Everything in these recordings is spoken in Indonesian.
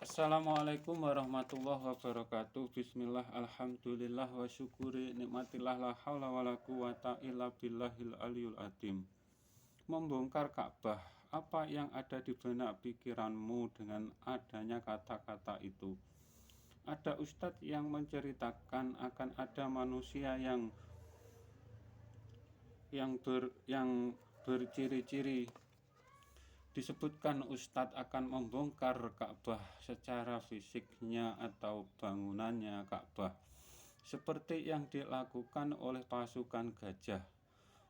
Assalamualaikum warahmatullahi wabarakatuh. Bismillah, alhamdulillah, wa syukuri nikmatillah, la haula wala quwata illa billahil aliyul adim. Membongkar Ka'bah, apa yang ada di benak pikiranmu dengan adanya kata-kata itu? Ada ustadz yang menceritakan akan ada manusia yang berciri-ciri. Disebutkan Ustadz akan membongkar Ka'bah secara fisiknya atau bangunannya Ka'bah, seperti yang dilakukan oleh pasukan gajah.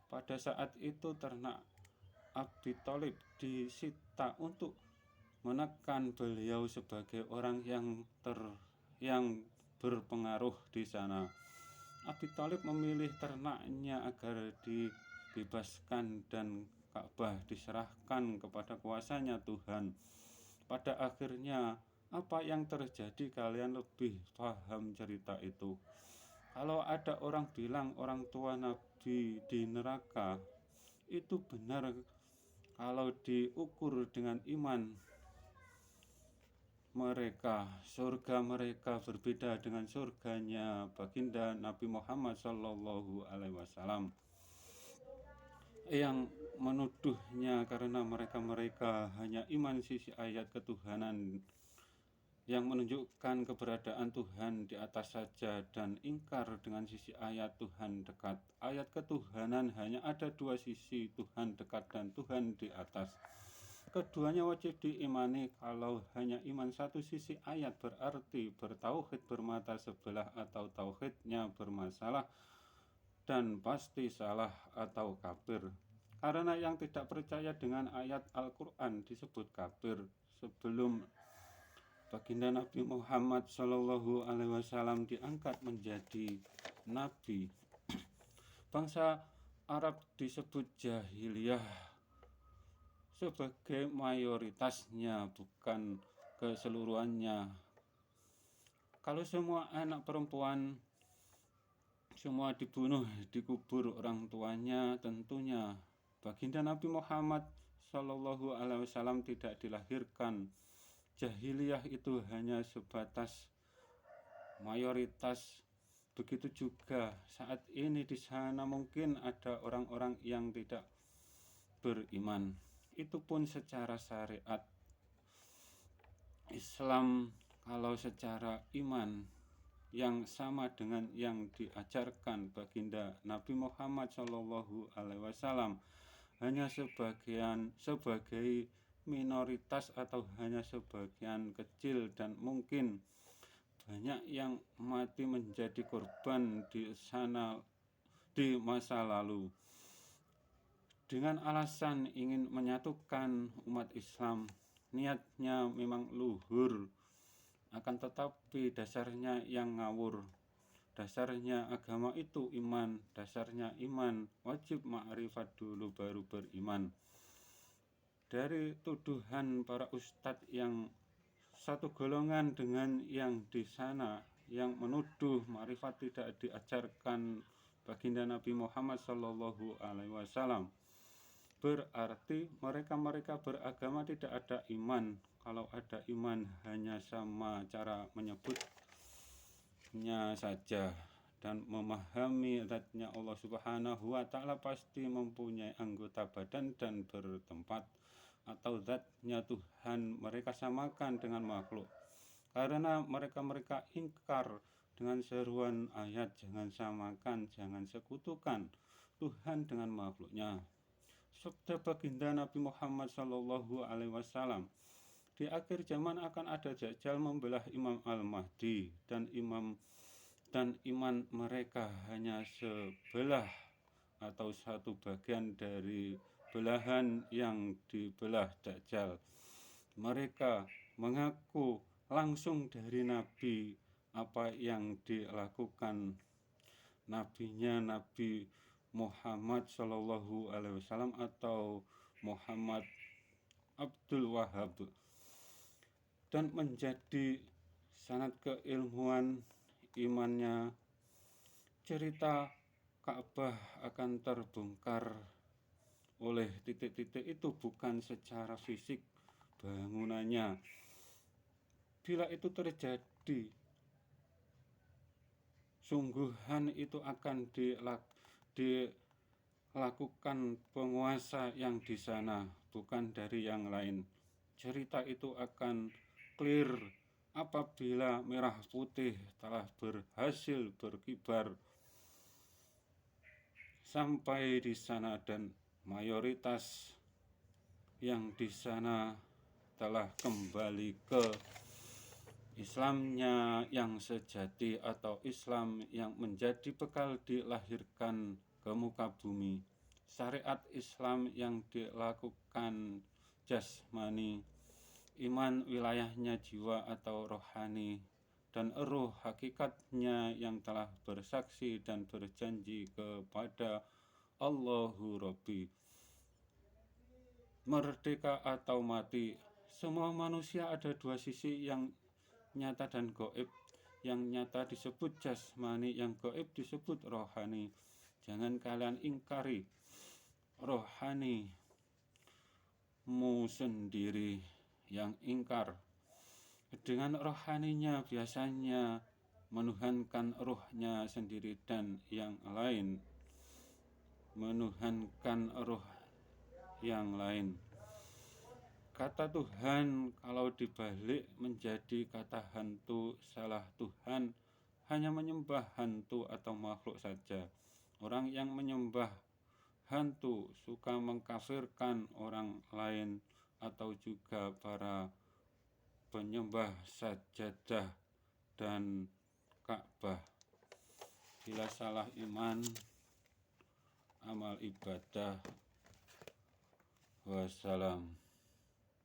Pada saat itu ternak Abi Thalib disita untuk menekan beliau sebagai orang yang berpengaruh di sana. Abi Thalib memilih ternaknya agar dibebaskan dan Ka'bah diserahkan kepada kuasanya Tuhan. Pada akhirnya, apa yang terjadi kalian lebih paham cerita itu. Kalau ada orang bilang orang tua Nabi di neraka, itu benar kalau diukur dengan iman mereka. Surga mereka berbeda dengan surganya baginda Nabi Muhammad SAW yang menuduhnya karena mereka hanya iman sisi ayat ketuhanan yang menunjukkan keberadaan Tuhan di atas saja dan ingkar dengan sisi ayat Tuhan dekat. Ayat ketuhanan hanya ada dua sisi, Tuhan dekat dan Tuhan di atas. Keduanya wajib diimani. Kalau hanya iman satu sisi ayat berarti bertauhid bermata sebelah atau tauhidnya bermasalah dan pasti salah atau kafir. Karena yang tidak percaya dengan ayat Al-Quran disebut kafir. Sebelum baginda Nabi Muhammad SAW diangkat menjadi Nabi, bangsa Arab disebut jahiliyah sebagai mayoritasnya, bukan keseluruhannya. Kalau semua anak perempuan semua dibunuh, dikubur orang tuanya, tentunya baginda Nabi Muhammad SAW tidak dilahirkan. Jahiliyah itu hanya sebatas mayoritas. Begitu juga saat ini di sana mungkin ada orang-orang yang tidak beriman. Itu pun secara syariat Islam. Kalau secara iman yang sama dengan yang diajarkan baginda Nabi Muhammad SAW hanya sebagai minoritas atau hanya sebagian kecil, dan mungkin banyak yang mati menjadi korban di sana di masa lalu dengan alasan ingin menyatukan umat Islam. Niatnya memang luhur, akan tetapi dasarnya yang ngawur. Dasarnya agama itu iman. Dasarnya iman wajib ma'rifat dulu baru beriman. Dari tuduhan para ustadz yang satu golongan dengan yang di sana yang menuduh ma'rifat tidak diajarkan baginda Nabi Muhammad SAW, berarti mereka beragama tidak ada iman. Kalau ada iman hanya sama cara menyebutnya saja dan memahami zatnya Allah Subhanahu wa Ta'ala pasti mempunyai anggota badan dan bertempat, atau zatnya Tuhan mereka samakan dengan makhluk. Karena mereka ingkar dengan seruan ayat, jangan samakan, jangan sekutukan Tuhan dengan makhluknya. Sabda baginda Nabi Muhammad SAW, di akhir zaman akan ada Dajjal membelah Imam Al-Mahdi, dan iman mereka hanya sebelah atau satu bagian dari belahan yang dibelah Dajjal. Mereka mengaku langsung dari Nabi apa yang dilakukan nabinya Nabi Muhammad SAW atau Muhammad Abdul Wahab, dan menjadi sanad keilmuan imannya. Cerita Ka'bah akan terbongkar oleh titik-titik itu bukan secara fisik bangunannya. apabila itu terjadi, sungguhan itu akan dilakukan penguasa yang di sana, bukan dari yang lain. Cerita itu akan clear apabila merah putih telah berhasil berkibar sampai di sana, dan mayoritas yang di sana telah kembali ke Islamnya yang sejati, atau Islam yang menjadi bekal dilahirkan ke muka bumi. Syariat Islam yang dilakukan jasmani, iman wilayahnya jiwa atau rohani, dan ruh hakikatnya yang telah bersaksi dan berjanji kepada Allahu Rabbi. Merdeka atau mati. Semua manusia ada dua sisi, yang nyata dan gaib. Yang nyata disebut jasmani, yang gaib disebut rohani. Jangan kalian ingkari rohanimu sendiri yang ingkar. Dengan rohaninya biasanya menuhankan ruhnya sendiri, dan yang lain menuhankan ruh yang lain. Kata Tuhan kalau dibalik menjadi kata hantu, salah. Tuhan hanya menyembah hantu atau makhluk saja. Orang yang menyembah hantu suka mengkafirkan orang lain, atau juga para penyembah sajadah dan Ka'bah. Bila salah iman, amal ibadah. Wassalam.